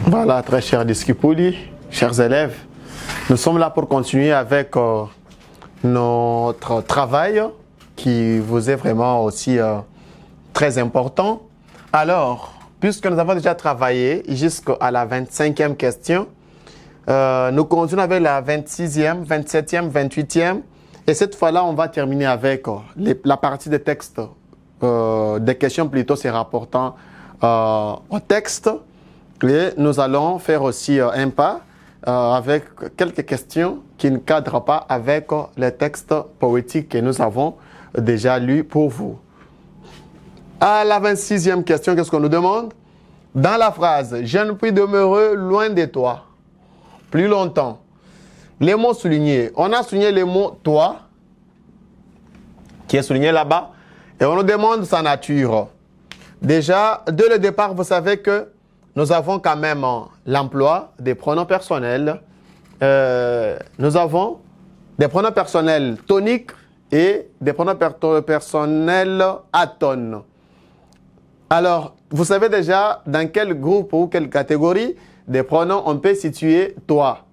Voilà, très chers Discipuli, chers élèves, nous sommes là pour continuer avec notre travail qui vous est vraiment aussi très important. Alors, puisque nous avons déjà travaillé jusqu'à la 25e question, nous continuons avec la 26e, 27e, 28e. Et cette fois-là, on va terminer avec la partie des textes, des questions plutôt se rapportant au texte. Et nous allons faire aussi un pas avec quelques questions qui ne cadrent pas avec les textes poétiques que nous avons déjà lus pour vous. À la 26e question, qu'est-ce qu'on nous demande? Dans la phrase « Je ne puis demeurer loin de toi plus longtemps », les mots soulignés. On a souligné le mot « toi » qui est souligné là-bas et on nous demande sa nature. Déjà, dès le départ, vous savez que nous avons quand même l'emploi des pronoms personnels. Nous avons des pronoms personnels toniques et des pronoms personnels atones. Alors, vous savez déjà dans quel groupe ou quelle catégorie des pronoms on peut situer toi.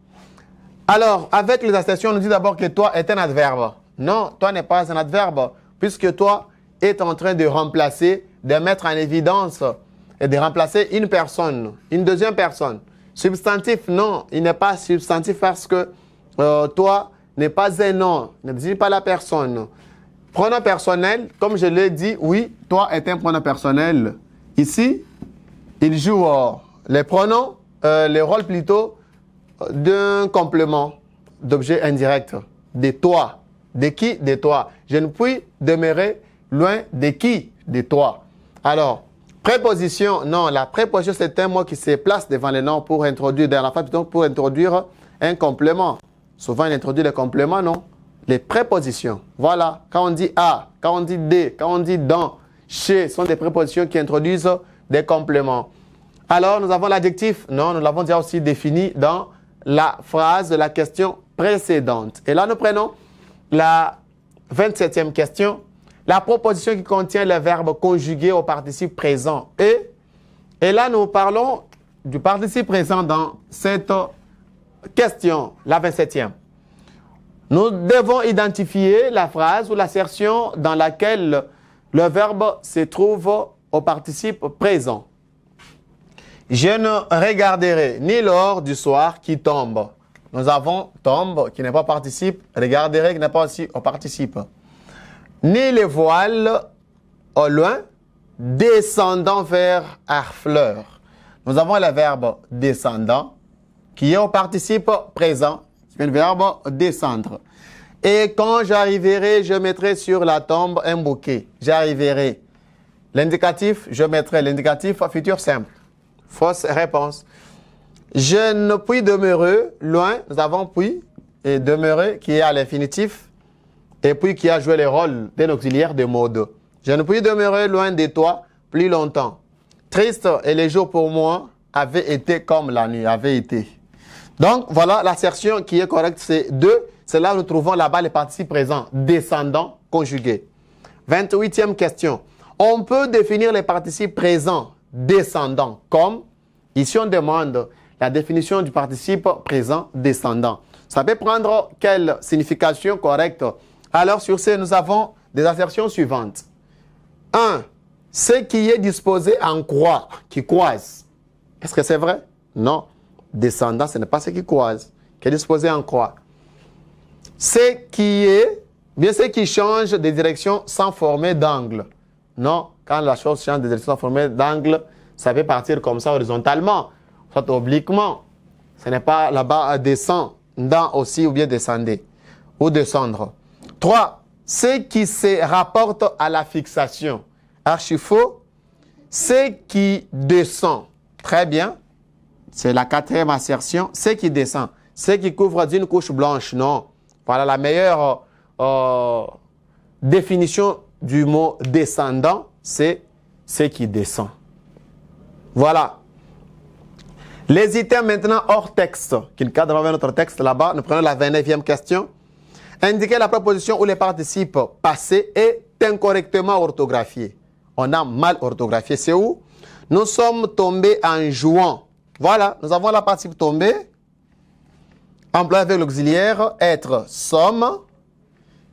Alors, avec les assertions, on nous dit d'abord que toi est un adverbe. Non, toi n'est pas un adverbe, puisque toi est en train de remplacer, de mettre en évidence et de remplacer une personne, une deuxième personne. Substantif, non, il n'est pas substantif parce que toi n'est pas un nom, ne dit pas la personne. Pronom personnel, comme je l'ai dit, oui, toi est un pronom personnel. Ici, il joue les pronoms, les rôles plutôt d'un complément d'objet indirect. De toi. De qui? De toi. Je ne puis demeurer loin de qui? De toi. Alors, préposition, non, la préposition c'est un mot qui se place devant le nom pour introduire, dans la phrase, donc pour introduire un complément. Souvent, il introduit les compléments, non? Les prépositions, voilà. Quand on dit à, quand on dit des, quand on dit dans, chez, sont des prépositions qui introduisent des compléments. Alors, nous avons l'adjectif, non, nous l'avons déjà aussi défini dans la phrase de la question précédente. Et là, nous prenons la 27e question. La proposition qui contient le verbe conjugué au participe présent. Et là, nous parlons du participe présent dans cette question, la 27e. Nous devons identifier la phrase ou l'assertion dans laquelle le verbe se trouve au participe présent. Je ne regarderai ni l'or du soir qui tombe. Nous avons tombe qui n'est pas participe, regarderai qui n'est pas aussi au participe. Ni les voiles au loin, descendant vers Harfleur. Nous avons le verbe descendant qui est au participe présent, c'est le verbe descendre. Et quand j'arriverai, je mettrai sur la tombe un bouquet. J'arriverai. L'indicatif, je mettrai l'indicatif futur simple. Fausse réponse. Je ne puis demeurer loin. Nous avons puis et demeurer qui est à l'infinitif. Et puis qui a joué le rôle d'un auxiliaire de mode. Je ne puis demeurer loin de toi plus longtemps. Triste et les jours pour moi avaient été comme la nuit, avaient été. Donc voilà l'assertion qui est correcte, c'est 2. C'est là où nous trouvons là-bas les participes présents, descendants conjugués. 28e question. On peut définir les participes présents descendants comme, ici on demande la définition du participe présent descendant. Ça peut prendre quelle signification correcte? Alors, sur ce, nous avons des assertions suivantes. 1. Ce qui est disposé en croix, qui croise. Est-ce que c'est vrai? Non. Descendant, ce n'est pas ce qui croise, qui est disposé en croix. Ce qui est, bien ce qui change de direction sans former d'angle. Non, quand la chose change de direction sans former d'angle, ça peut partir comme ça horizontalement, soit obliquement. Ce n'est pas là-bas descendant aussi ou bien descender ou descendre. 3. Ce qui se rapporte à la fixation. Archi faux. Ce qui descend. Très bien. C'est la 4e assertion. Ce qui descend. Ce qui couvre d'une couche blanche. Non. Voilà la meilleure définition du mot descendant. C'est ce qui descend. Voilà. Les items maintenant hors texte, qui cadrent avec notre texte là-bas. Nous prenons la 29e question. Indiquer la proposition où les participes passés est incorrectement orthographié. On a mal orthographié. C'est où? Nous sommes tombés en jouant. Voilà, nous avons la participe tombée. Employé avec l'auxiliaire, être, somme.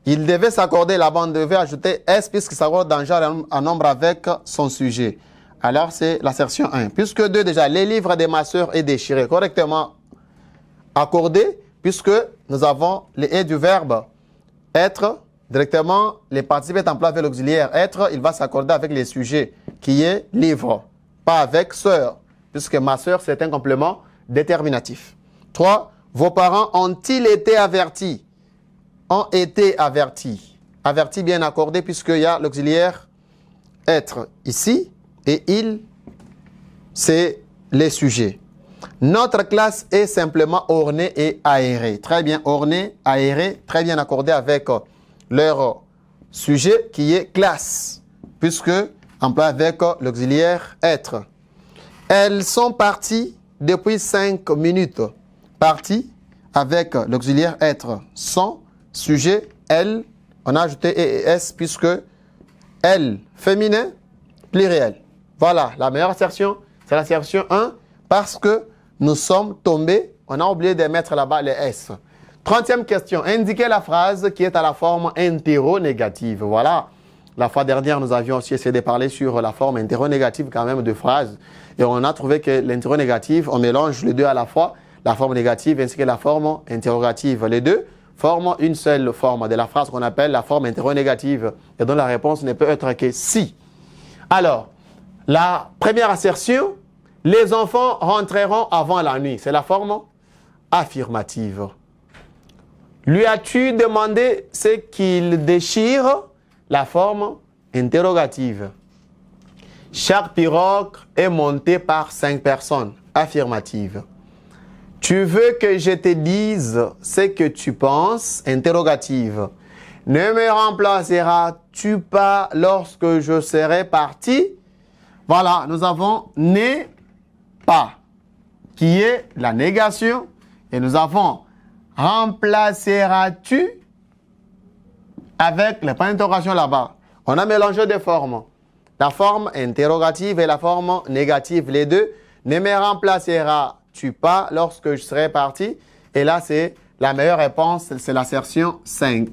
Il devait s'accorder, la bande devait ajouter S puisqu'il s'accorde dans genre en nombre avec son sujet. Alors, c'est l'assertion 1. Puisque 2, déjà, les livres des masseurs est déchiré, correctement accordé, puisque nous avons les et du verbe être, directement, les participes est employé avec l'auxiliaire être, il va s'accorder avec les sujets, qui est livre, pas avec sœur, puisque ma sœur, c'est un complément déterminatif. 3. Vos parents ont-ils été avertis? Ont été avertis. Avertis bien accordé, puisqu'il y a l'auxiliaire être ici, et il, c'est les sujets. Notre classe est simplement ornée et aérée. Très bien ornée, aérée, très bien accordée avec leur sujet qui est classe, puisque employé avec l'auxiliaire être. Elles sont parties depuis 5 minutes. Parties avec l'auxiliaire être. Sont, sujet, elles, on a ajouté et s puisque elles, féminin, pluriel. Voilà, la meilleure assertion, c'est l'assertion 1 parce que nous sommes tombés, on a oublié de mettre là-bas les S. 30e question, indiquez la phrase qui est à la forme interronégative. Voilà, la fois dernière, nous avions aussi essayé de parler sur la forme interronégative quand même de phrase. Et on a trouvé que l'interronégative, on mélange les deux à la fois, la forme négative ainsi que la forme interrogative. Les deux forment une seule forme de la phrase qu'on appelle la forme interronégative et dont la réponse ne peut être que si. Alors, la première assertion, les enfants rentreront avant la nuit. C'est la forme affirmative. Lui as-tu demandé ce qu'il déchire? La forme interrogative. Chaque pirogue est montée par 5 personnes. Affirmative. Tu veux que je te dise ce que tu penses? Interrogative. Ne me remplaceras-tu pas lorsque je serai parti? Voilà, nous avons n'est pas, qui est la négation. Et nous avons remplaceras-tu avec le point d'interrogation là-bas. On a mélangé des formes. La forme interrogative et la forme négative. Les deux. Ne me remplaceras-tu pas lorsque je serai parti? Et là, c'est la meilleure réponse, c'est l'assertion 5.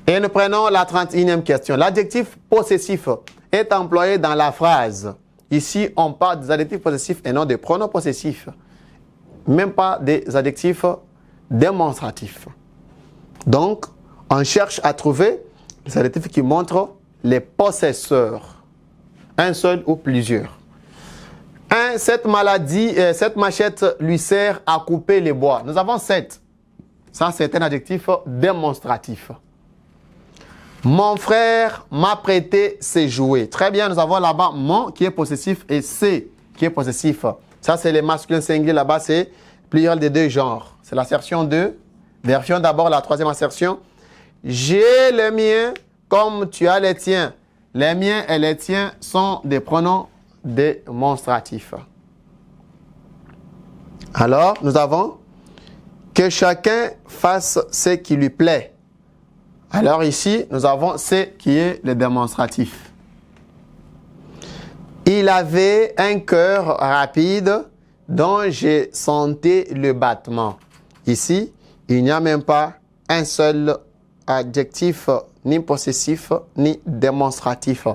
Et nous prenons la 31e question. L'adjectif possessif est employé dans la phrase. Ici, on parle des adjectifs possessifs et non des pronoms possessifs. Même pas des adjectifs démonstratifs. Donc, on cherche à trouver les adjectifs qui montrent les possesseurs. Un seul ou plusieurs. 1. Cette machette lui sert à couper les bois. Nous avons 7. Ça, c'est un adjectif démonstratif. Mon frère m'a prêté ses jouets. Très bien, nous avons là-bas mon qui est possessif et c'est qui est possessif. Ça, c'est les masculins singuliers. Là-bas, c'est pluriel des deux genres. C'est l'assertion 2. Version d'abord, la troisième assertion. J'ai les miens comme tu as les tiens. Les miens et les tiens sont des pronoms démonstratifs. Alors, nous avons que chacun fasse ce qui lui plaît. Alors ici, nous avons ce qui est le démonstratif. Il avait un cœur rapide dont j'ai senti le battement. Ici, il n'y a même pas un seul adjectif, ni possessif, ni démonstratif.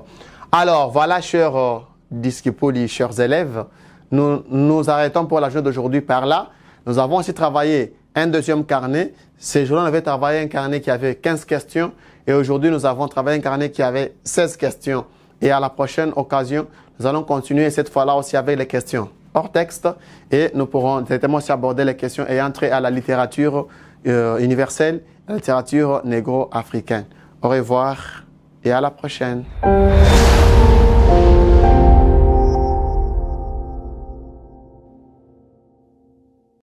Alors, voilà, chers disciples, chers élèves, nous arrêtons pour la journée d'aujourd'hui par là. Nous avons aussi travaillé un deuxième carnet. Ces jours-là, on avait travaillé un carnet qui avait 15 questions. Et aujourd'hui, nous avons travaillé un carnet qui avait 16 questions. Et à la prochaine occasion, nous allons continuer cette fois-là aussi avec les questions hors texte. Et nous pourrons directement aussi aborder les questions et entrer à la littérature universelle, la littérature négro-africaine. Au revoir et à la prochaine.